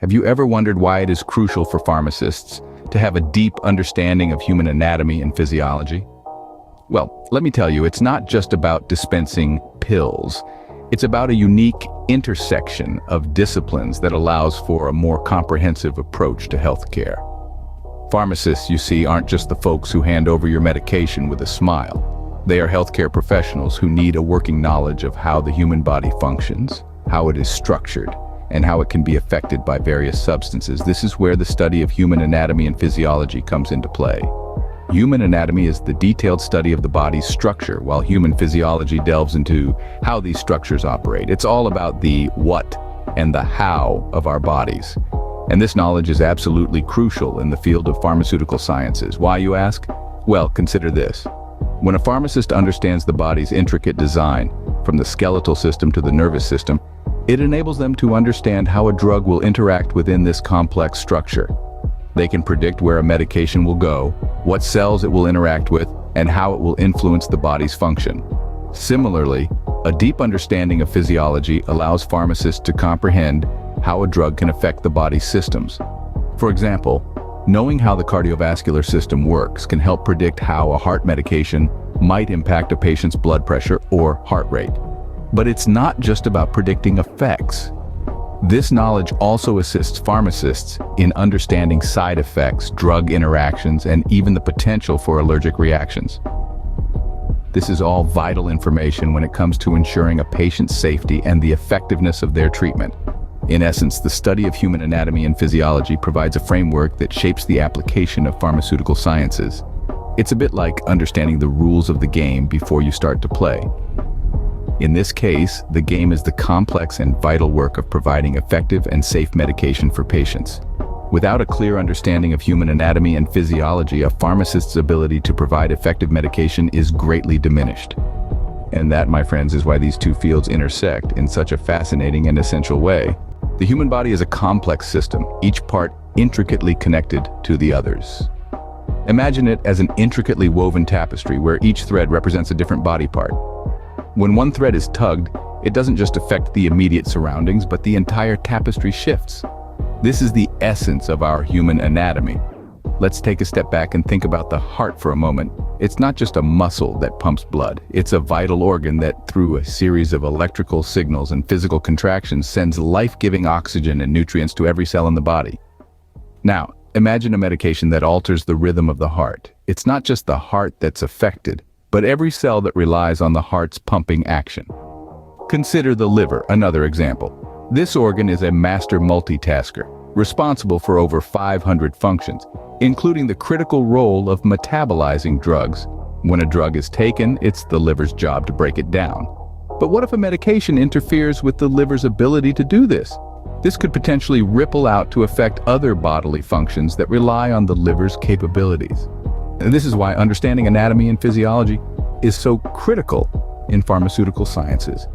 Have you ever wondered why it is crucial for pharmacists to have a deep understanding of human anatomy and physiology? Well, let me tell you, it's not just about dispensing pills. It's about a unique intersection of disciplines that allows for a more comprehensive approach to healthcare. Pharmacists, you see, aren't just the folks who hand over your medication with a smile. They are healthcare professionals who need a working knowledge of how the human body functions, how it is structured, and how it can be affected by various substances. This is where the study of human anatomy and physiology comes into play. Human anatomy is the detailed study of the body's structure, while human physiology delves into how these structures operate. It's all about the what and the how of our bodies. And this knowledge is absolutely crucial in the field of pharmaceutical sciences. Why, you ask? Well, consider this. When a pharmacist understands the body's intricate design, from the skeletal system to the nervous system, it enables them to understand how a drug will interact within this complex structure. They can predict where a medication will go, what cells it will interact with, and how it will influence the body's function. Similarly, a deep understanding of physiology allows pharmacists to comprehend how a drug can affect the body's systems. For example, knowing how the cardiovascular system works can help predict how a heart medication might impact a patient's blood pressure or heart rate. But it's not just about predicting effects. This knowledge also assists pharmacists in understanding side effects, drug interactions, and even the potential for allergic reactions. This is all vital information when it comes to ensuring a patient's safety and the effectiveness of their treatment. In essence, the study of human anatomy and physiology provides a framework that shapes the application of pharmaceutical sciences. It's a bit like understanding the rules of the game before you start to play. In this case, the game is the complex and vital work of providing effective and safe medication for patients. Without a clear understanding of human anatomy and physiology, a pharmacist's ability to provide effective medication is greatly diminished. And that, my friends, is why these two fields intersect in such a fascinating and essential way. The human body is a complex system, each part intricately connected to the others. Imagine it as an intricately woven tapestry where each thread represents a different body part. When one thread is tugged, it doesn't just affect the immediate surroundings, but the entire tapestry shifts. This is the essence of our human anatomy. Let's take a step back and think about the heart for a moment. It's not just a muscle that pumps blood. It's a vital organ that, through a series of electrical signals and physical contractions, sends life-giving oxygen and nutrients to every cell in the body. Now, imagine a medication that alters the rhythm of the heart. It's not just the heart that's affected, but every cell that relies on the heart's pumping action. Consider the liver, another example. This organ is a master multitasker, responsible for over 500 functions, including the critical role of metabolizing drugs. When a drug is taken, it's the liver's job to break it down. But what if a medication interferes with the liver's ability to do this? This could potentially ripple out to affect other bodily functions that rely on the liver's capabilities. And this is why understanding anatomy and physiology is so critical in pharmaceutical sciences.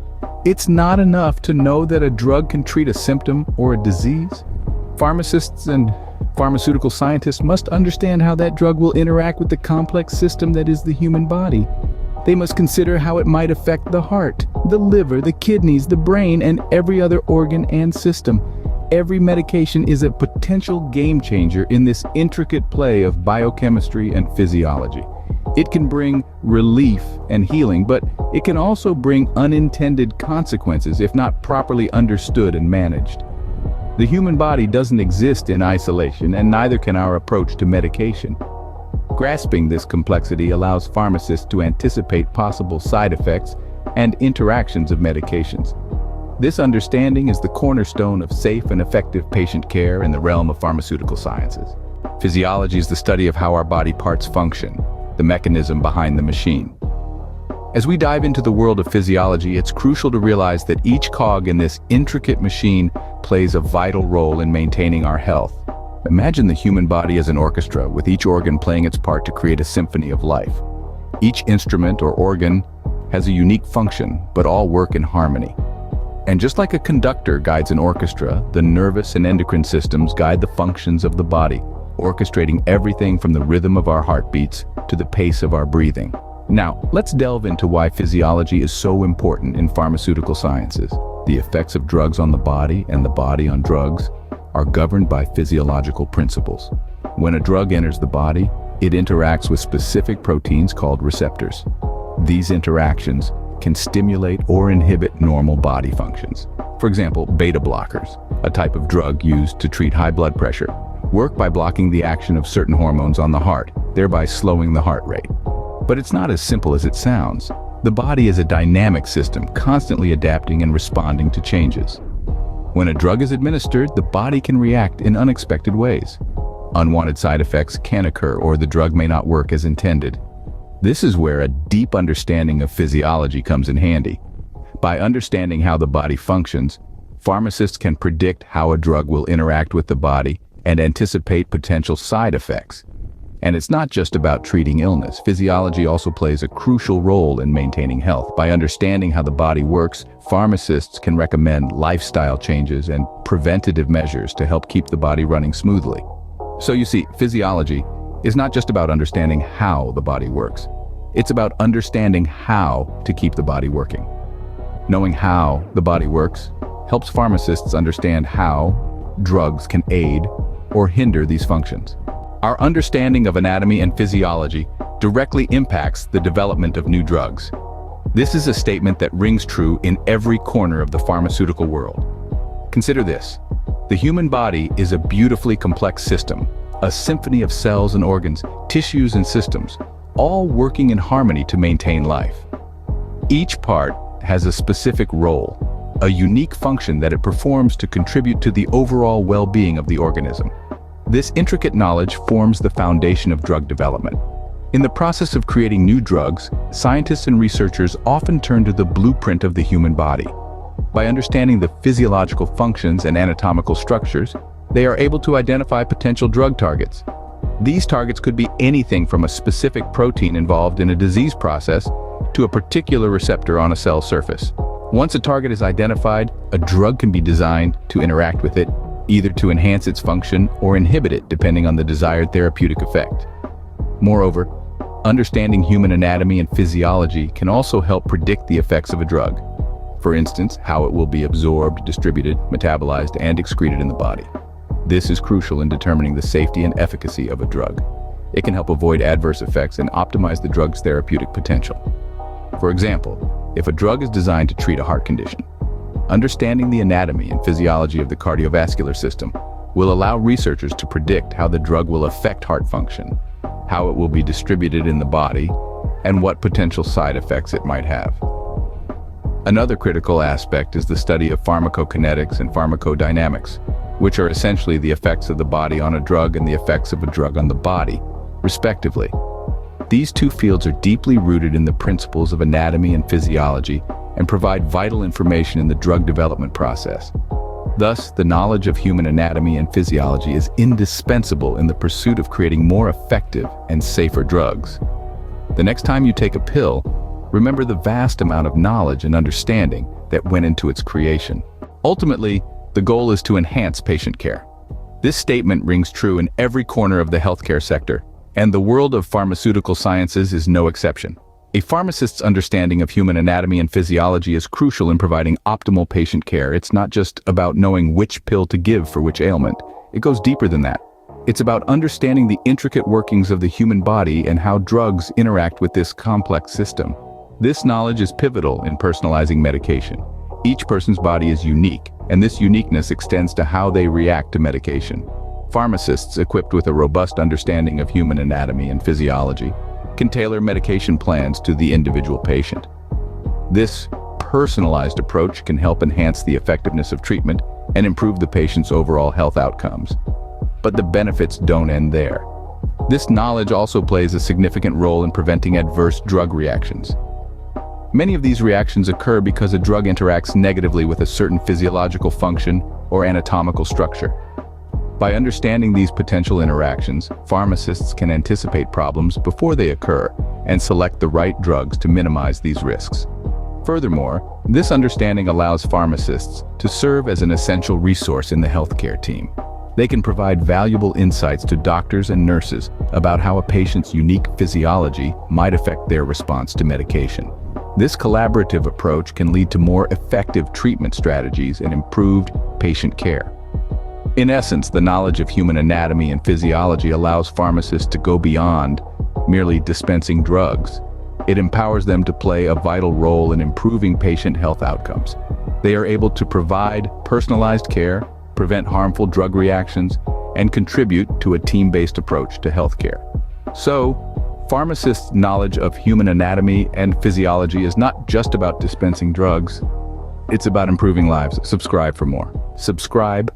It's not enough to know that a drug can treat a symptom or a disease. Pharmacists and pharmaceutical scientists must understand how that drug will interact with the complex system that is the human body. They must consider how it might affect the heart, the liver, the kidneys, the brain, and every other organ and system. Every medication is a potential game changer in this intricate play of biochemistry and physiology. It can bring relief and healing, but it can also bring unintended consequences if not properly understood and managed. The human body doesn't exist in isolation, and neither can our approach to medication. Grasping this complexity allows pharmacists to anticipate possible side effects and interactions of medications. This understanding is the cornerstone of safe and effective patient care in the realm of pharmaceutical sciences. Physiology is the study of how our body parts function, the mechanism behind the machine. As we dive into the world of physiology, it's crucial to realize that each cog in this intricate machine plays a vital role in maintaining our health. Imagine the human body as an orchestra, with each organ playing its part to create a symphony of life. Each instrument or organ has a unique function, but all work in harmony. And just like a conductor guides an orchestra, the nervous and endocrine systems guide the functions of the body, orchestrating everything from the rhythm of our heartbeats to the pace of our breathing. Now, let's delve into why physiology is so important in pharmaceutical sciences. The effects of drugs on the body and the body on drugs. are governed by physiological principles. When a drug enters the body, it interacts with specific proteins called receptors. These interactions can stimulate or inhibit normal body functions. For example, beta blockers, a type of drug used to treat high blood pressure, work by blocking the action of certain hormones on the heart, thereby slowing the heart rate. But it's not as simple as it sounds. The body is a dynamic system, constantly adapting and responding to changes. When a drug is administered, the body can react in unexpected ways. Unwanted side effects can occur, or the drug may not work as intended. This is where a deep understanding of physiology comes in handy. By understanding how the body functions, pharmacists can predict how a drug will interact with the body and anticipate potential side effects. And it's not just about treating illness. Physiology also plays a crucial role in maintaining health. By understanding how the body works, pharmacists can recommend lifestyle changes and preventative measures to help keep the body running smoothly. So you see, physiology is not just about understanding how the body works. It's about understanding how to keep the body working. Knowing how the body works helps pharmacists understand how drugs can aid or hinder these functions. Our understanding of anatomy and physiology directly impacts the development of new drugs. This is a statement that rings true in every corner of the pharmaceutical world. Consider this. The human body is a beautifully complex system, a symphony of cells and organs, tissues and systems, all working in harmony to maintain life. Each part has a specific role, a unique function that it performs to contribute to the overall well-being of the organism. This intricate knowledge forms the foundation of drug development. In the process of creating new drugs, scientists and researchers often turn to the blueprint of the human body. By understanding the physiological functions and anatomical structures, they are able to identify potential drug targets. These targets could be anything from a specific protein involved in a disease process to a particular receptor on a cell surface. Once a target is identified, a drug can be designed to interact with it, either to enhance its function or inhibit it depending on the desired therapeutic effect. Moreover, understanding human anatomy and physiology can also help predict the effects of a drug. For instance, how it will be absorbed, distributed, metabolized, and excreted in the body. This is crucial in determining the safety and efficacy of a drug. It can help avoid adverse effects and optimize the drug's therapeutic potential. For example, if a drug is designed to treat a heart condition, understanding the anatomy and physiology of the cardiovascular system will allow researchers to predict how the drug will affect heart function, how it will be distributed in the body, and what potential side effects it might have. Another critical aspect is the study of pharmacokinetics and pharmacodynamics, which are essentially the effects of the body on a drug and the effects of a drug on the body, respectively. These two fields are deeply rooted in the principles of anatomy and physiology and provide vital information in the drug development process. Thus, the knowledge of human anatomy and physiology is indispensable in the pursuit of creating more effective and safer drugs. The next time you take a pill, remember the vast amount of knowledge and understanding that went into its creation. Ultimately, the goal is to enhance patient care. This statement rings true in every corner of the healthcare sector, and the world of pharmaceutical sciences is no exception. A pharmacist's understanding of human anatomy and physiology is crucial in providing optimal patient care. It's not just about knowing which pill to give for which ailment. It goes deeper than that. It's about understanding the intricate workings of the human body and how drugs interact with this complex system. This knowledge is pivotal in personalizing medication. Each person's body is unique, and this uniqueness extends to how they react to medication. Pharmacists equipped with a robust understanding of human anatomy and physiology can tailor medication plans to the individual patient. This personalized approach can help enhance the effectiveness of treatment and improve the patient's overall health outcomes. But the benefits don't end there. This knowledge also plays a significant role in preventing adverse drug reactions. Many of these reactions occur because a drug interacts negatively with a certain physiological function or anatomical structure. By understanding these potential interactions, pharmacists can anticipate problems before they occur and select the right drugs to minimize these risks. Furthermore, this understanding allows pharmacists to serve as an essential resource in the healthcare team. They can provide valuable insights to doctors and nurses about how a patient's unique physiology might affect their response to medication. This collaborative approach can lead to more effective treatment strategies and improved patient care. In essence, the knowledge of human anatomy and physiology allows pharmacists to go beyond merely dispensing drugs. It empowers them to play a vital role in improving patient health outcomes. They are able to provide personalized care, prevent harmful drug reactions, and contribute to a team-based approach to healthcare. So, pharmacists' knowledge of human anatomy and physiology is not just about dispensing drugs. It's about improving lives. Subscribe for more. Subscribe